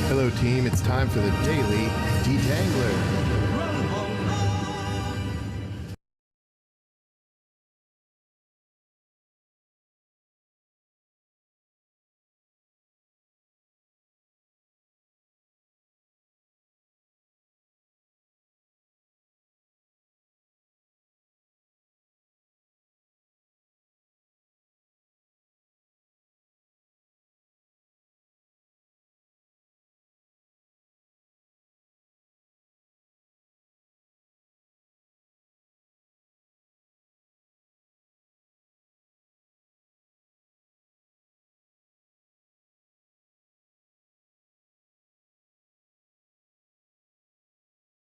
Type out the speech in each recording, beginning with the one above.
Hello, team. It's time for the Daily Detangler.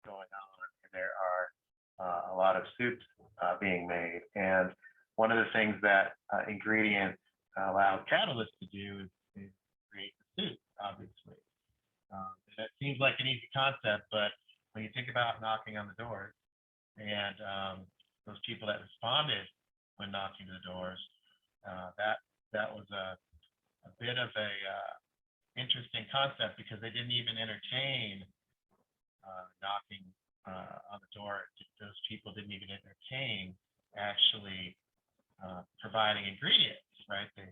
Going on. There are a lot of soups being made, and one of the things that ingredients allow catalysts to do is create the soup. Obviously, that seems like an easy concept, but when you think about knocking on the doors and those people that responded when knocking to the doors, that was a bit of a interesting concept because they didn't even entertain knocking on the door. Those people didn't even entertain actually providing ingredients, right? They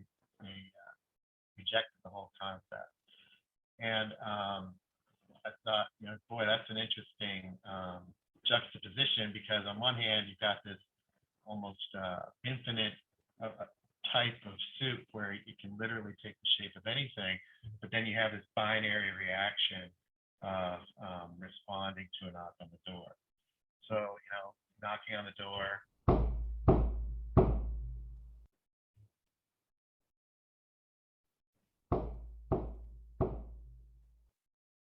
rejected the whole concept. And I thought, boy, that's an interesting juxtaposition because on one hand, you've got this almost infinite type of soup where it can literally take the shape of anything, but then you have this binary reaction of responding to a knock on the door. So, knocking on the door.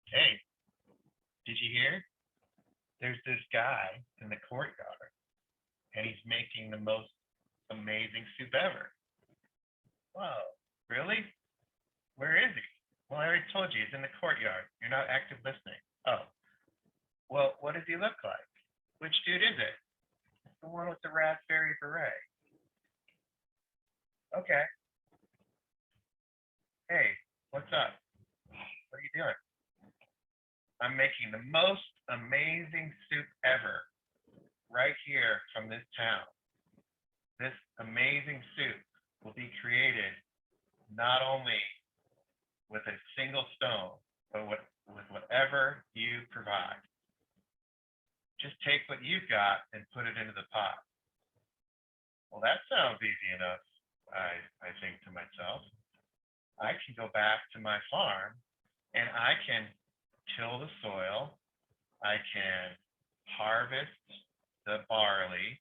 Hey, did you hear? There's this guy in the courtyard, and he's making the most amazing soup ever. Whoa, really? Where is he? Well, I already told you, he's in the courtyard. You're not active listening. Oh, well, what does he look like? Which dude is it? The one with the raspberry beret. Okay. Hey, what's up? What are you doing? I'm making the most amazing soup ever right here from this town. This amazing soup will be created not only with a single stone, but with whatever you provide. Just take what you've got and put it into the pot. Well, that sounds easy enough, I think to myself. I can go back to my farm and I can till the soil. I can harvest the barley.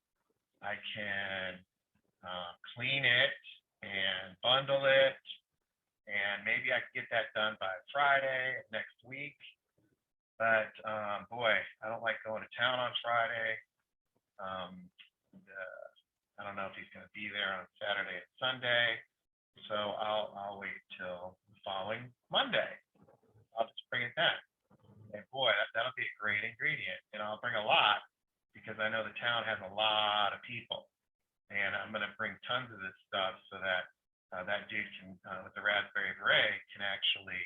I can clean it and bundle it. And maybe I can get that done by Friday next week. But boy, I don't like going to town on Friday. I don't know if he's going to be there on Saturday and Sunday. So I'll wait till the following Monday. I'll just bring it then. And boy, that'll be a great ingredient. And I'll bring a lot because I know the town has a lot of people. And I'm going to bring tons of this stuff so that that dude can, with the raspberry beret, can actually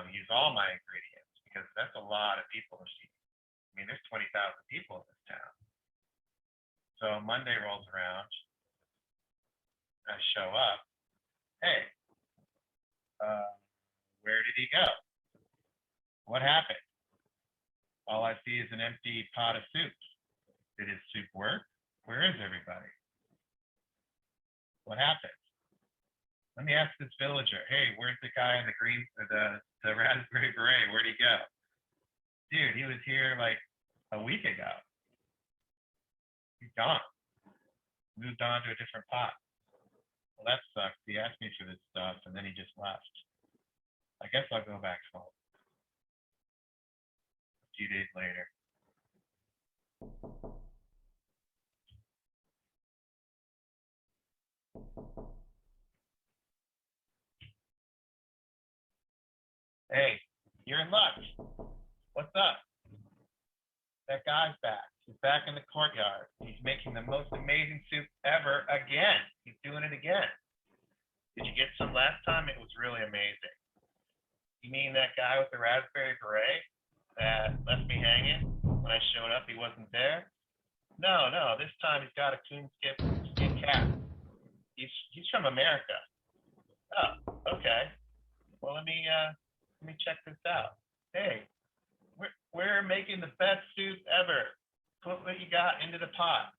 use all my ingredients because that's a lot of people receiving. I mean, there's 20,000 people in this town. So Monday rolls around, I show up. Hey, where did he go? What happened? All I see is an empty pot of soup. Did his soup work? Where is everybody? What happened? Let me ask this villager. Hey, where's the guy in the green, the raspberry beret? Where'd he go? Dude, he was here like a week ago. He's gone. Moved on to a different pot. Well, that sucks. He asked me for this stuff and then he just left. I guess I'll go back home. A few days later. Hey, you're in luck. What's up? That guy's back. He's back in the courtyard. He's making the most amazing soup ever again. He's doing it again. Did you get some last time? It was really amazing. You mean that guy with the raspberry beret that left me hanging when I showed up? He wasn't there. No, no. This time he's got a coonskin cap. He's from America. Oh, okay. Well, let me check this out. Hey, we're making the best soup ever. Put what you got into the pot.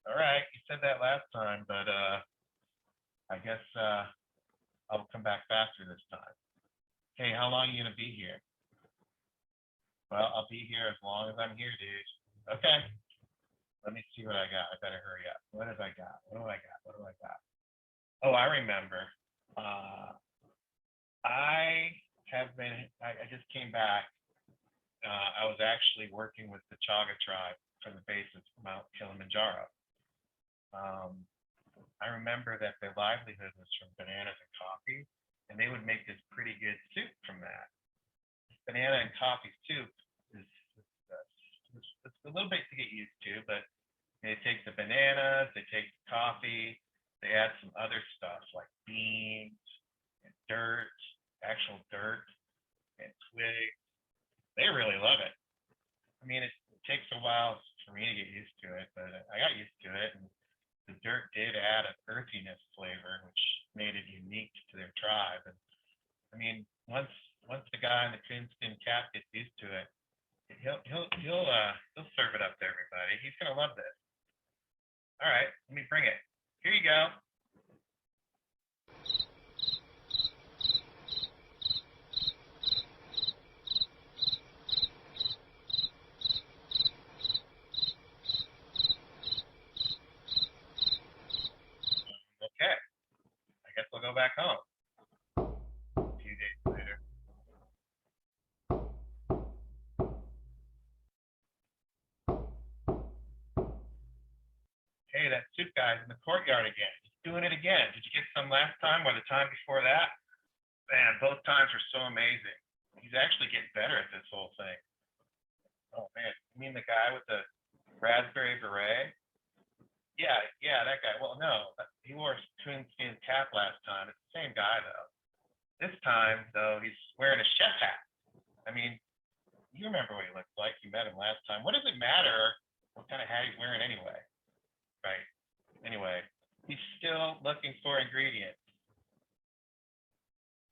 All right, you said that last time, but I guess I'll come back faster this time. Hey, how long are you gonna be here? Well, I'll be here as long as I'm here, dude. Okay. Let me see what I got. I better hurry up. What have I got? What do I got? What do I got? Oh, I remember. I just came back. I was actually working with the Chaga tribe from the base of Mount Kilimanjaro. I remember that their livelihood was from bananas and coffee, and they would make this pretty good soup from that. Banana and coffee soup is it's a little bit to get used to, but they take the bananas, they take the coffee, they add some other stuff like beans and dirt, actual dirt and twigs. They really love it. I mean, it takes a while for me to get used to it, but I got used to it. And the dirt did add an earthiness flavor, which made it unique to their tribe. And I mean, once the guy in the coonskin cap gets used to it, he'll serve it up to everybody. He's gonna love this. All right, let me bring it. Here you go. Okay, I guess we'll go back home. A few days later. Hey, that soup guy's in the courtyard again. He's doing it again. Did you get some last time or the time before that? Man, both times were so amazing. He's actually getting better at this whole thing. Oh man, you mean the guy with the raspberry beret? Yeah, that guy. Well, no, he wore a coonskin cap last time. It's the same guy though. This time though, he's wearing a chef hat. I mean, you remember what he looked like. You met him last time. What does it matter what kind of hat he's wearing anyway? Right. Anyway, he's still looking for ingredients.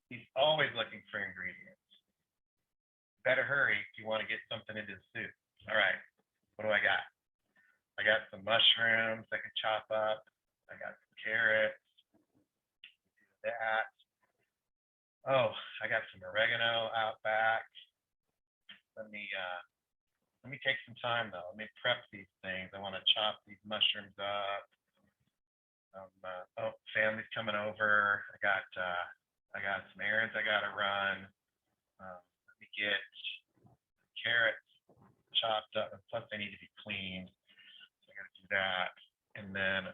He's always looking for ingredients. Better hurry if you want to get something into the soup. All right, what do I got? I got some mushrooms I can chop up. I got some carrots. Do that. Oh, I got some oregano out back. Let me take some time though. Let me prep these things. I want to chop these mushrooms up. Family's coming over. I got some errands I gotta run. Let me get carrots chopped up. Plus, they need to be cleaned. So I gotta do that. And then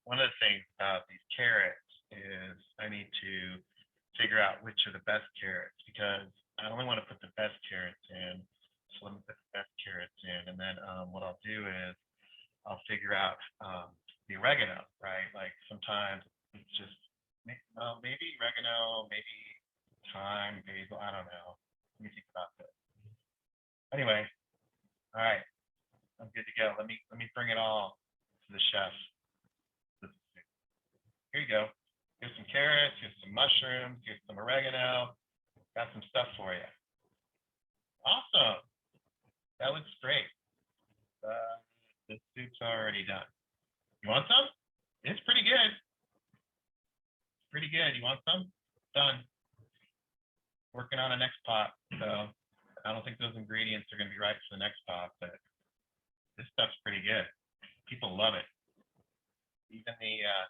one of the things about these carrots is I need to figure out which are the best carrots because I only want to put the best carrots in. So let me put the best carrots in, and then what I'll do is I'll figure out the oregano, right? Like sometimes it's just maybe oregano, maybe thyme, basil. I don't know. Let me think about this. Anyway, all right, I'm good to go. Let me bring it all to the chef. Here you go. Here's some carrots. Here's some mushrooms. Here's some oregano. Got some stuff for you. Awesome. That looks great. The soup's already done. You want some? It's pretty good. Pretty good. You want some? Done. Working on a next pot. So I don't think those ingredients are going to be right for the next pot, but this stuff's pretty good. People love it. Even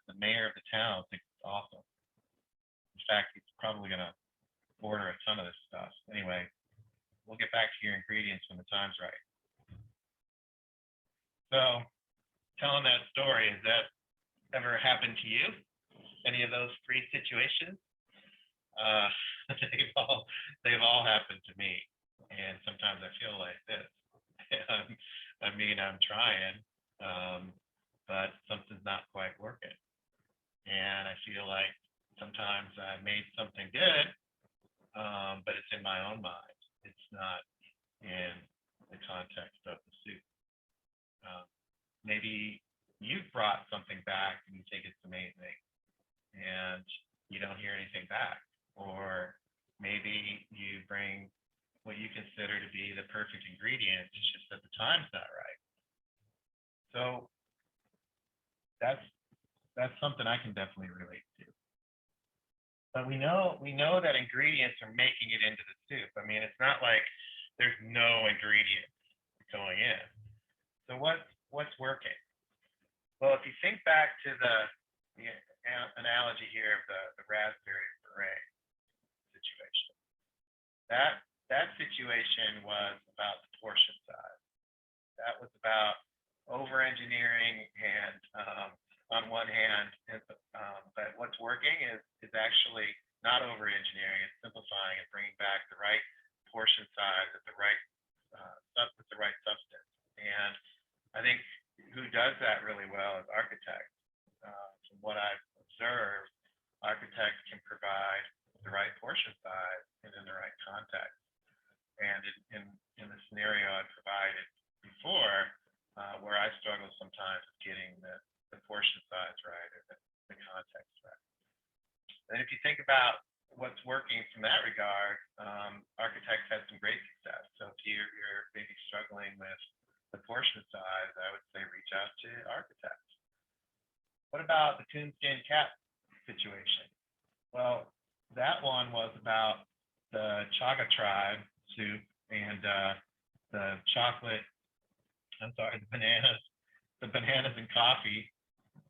the mayor of the town thinks it's awesome. In fact, he's probably going to order a ton of this stuff. Anyway, we'll get back to your ingredients when the time's right. So, telling that story, has that ever happened to you? Any of those three situations? They've all happened to me, and sometimes I feel like this. I mean, I'm trying, but something's not quite working, and I feel like sometimes I made something good, but it's in my own mind. It's not in the context of the soup. Um, Maybe you've brought something back and you think it's amazing, and you don't hear anything back. Or maybe you bring what you consider to be the perfect ingredient, it's just that the time's not right. So that's something I can definitely relate to. But we know that ingredients are making it into the soup. I mean, it's not like there's no ingredients going in. So what's working? Well, if you think back to the analogy here of the raspberry beret situation, that situation was about the portion size. That was about over engineering and on one hand, but what's working is actually not over engineering, it's simplifying and bringing back the right portion size at the right with the right substance. And I think who does that really well is architects. From what I've observed, architects can provide the right portion size and in the right context. And in the scenario I provided before, where I struggle sometimes with getting the portion size right or the context right. And if you think about what's working from that regard, architects had some great success. So if you're maybe struggling with the portion size, I would say reach out to architects. What about the coonskin cap situation? Well, that one was about the chaga tribe soup and the chocolate, the bananas and coffee.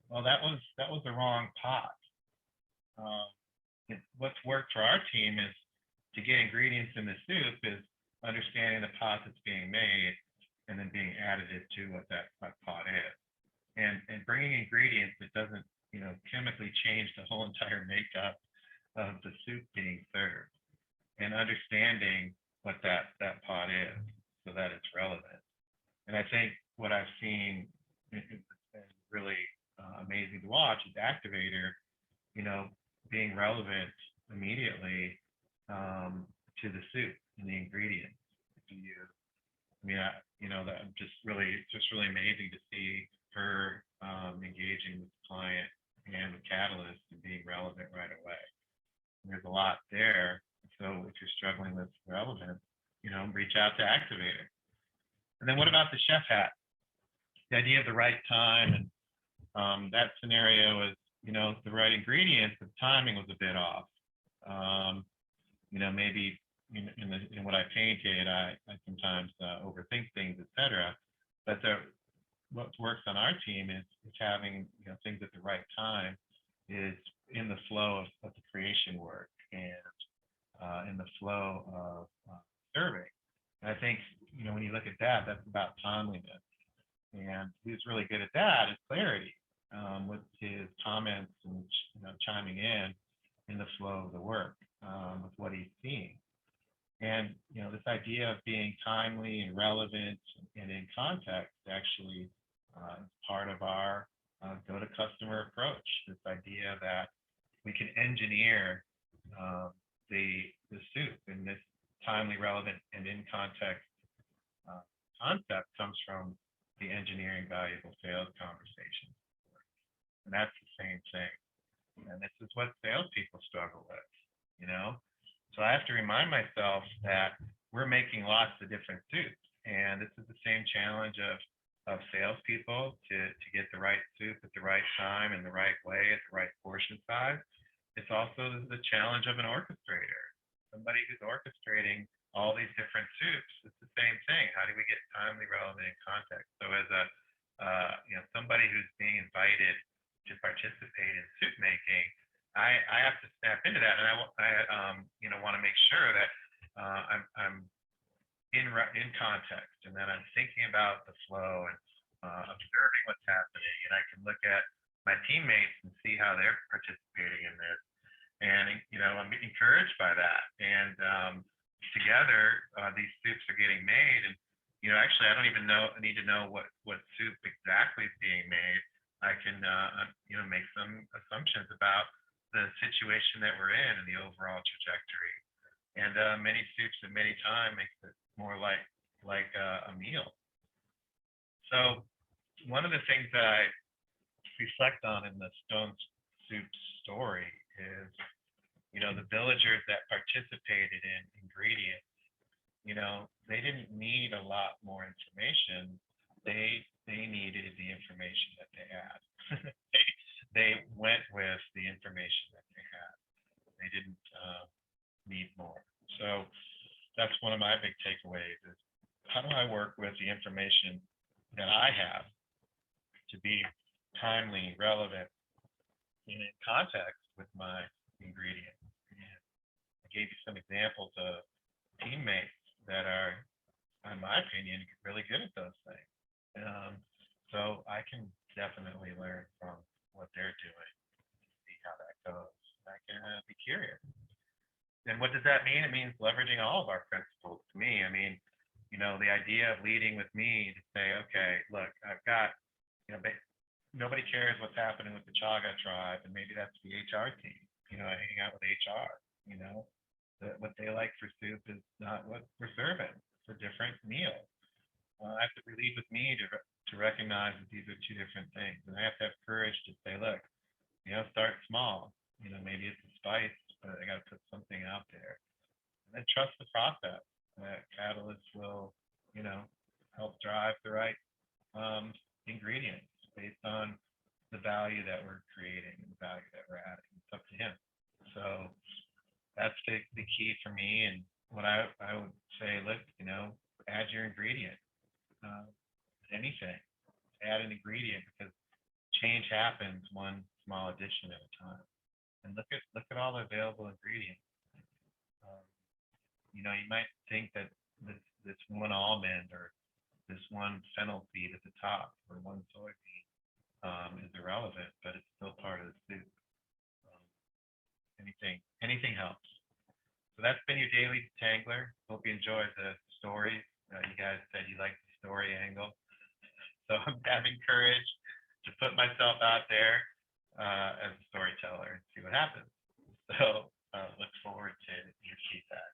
Well, that was the wrong pot. What's worked for our team is to get ingredients in the soup is understanding the pot that's being made and then being additive to what that pot is. And bringing ingredients that doesn't, chemically change the whole entire makeup of the soup being served, and understanding what that pot is so that it's relevant. And I think what I've seen is really amazing to watch is Activator, being relevant immediately to the soup and the ingredients. That it's just really amazing to see her engaging with the client and with Catalyst and being relevant right away. There's a lot there. So if you're struggling with relevance, reach out to Activator. And then what about the chef hat? The idea of the right time, and that scenario is, the right ingredients, the timing was a bit off. Maybe in what I painted, I sometimes overthink things, etc. But what works on our team is having things at the right time, is in the flow of the creation work and in the flow of serving. And I think when you look at that, that's about timeliness. And who's really good at that is clarity, with his comments and chiming in the flow of the work, with what he's seeing. And this idea of being timely and relevant and in context actually is part of our go to customer approach. This idea that we can engineer the soup, and this timely, relevant, and in context concept comes from the engineering valuable sales conversation. And that's the same thing. And this is what salespeople struggle with, So I have to remind myself that we're making lots of different soups. And this is the same challenge of salespeople to get the right soup at the right time in the right way at the right portion size. It's also the challenge of an orchestrator, somebody who's orchestrating all these different soups. It's the same thing. How do we get timely, relevant, and context? So as somebody who's being invited to participate in soup making, I have to snap into that, and I want to make sure that I'm in context, and that I'm thinking about the flow and observing what's happening, and I can look at my teammates and see how they're participating in this, and I'm encouraged by that. And together, these soups are getting made, and actually, I don't even need to know what soup exactly is being made. I can make some assumptions about the situation that we're in and the overall trajectory and many soups at many times makes it more like a meal. So one of the things that I reflect on in the stone soup story is, the villagers that participated in ingredients, they didn't need a lot more information. They needed the information that they had. they, they went with the information that they had. They didn't need more. So that's one of my big takeaways is, how do I work with the information that I have to be timely, relevant, and in context with my ingredients? And I gave you some examples of teammates that are, in my opinion, really good at those things. Um, so I can definitely learn from what they're doing, see how that goes. I can be curious. And what does that mean? It means leveraging all of our principles. To me, I mean, the idea of leading with me to say, okay, look, I've got, nobody cares what's happening with the Chaga tribe, and maybe that's the HR team. I hang out with HR. What they like for soup is not what we're serving. It's a different meal. I have to lead with me to recognize that these are two different things, and I have to have courage to say, look, start small. Maybe it's a spice, but I got to put something out there, and then trust the process. That catalyst will, help drive the right ingredients based on the value that we're creating and the value that we're adding. It's up to him. So that's the key for me. And what I would say, look, add your ingredient. Anything, add an ingredient, because change happens one small addition at a time. And look at all the available ingredients. Um, you might think that this one almond or this one fennel seed at the top or one soybean is irrelevant, but it's still part of the soup. Um, anything helps. So that's been your daily detangler. Hope you enjoyed the stories. You guys said you liked the story angle. So I'm having courage to put myself out there as a storyteller and see what happens. So look forward to your feedback.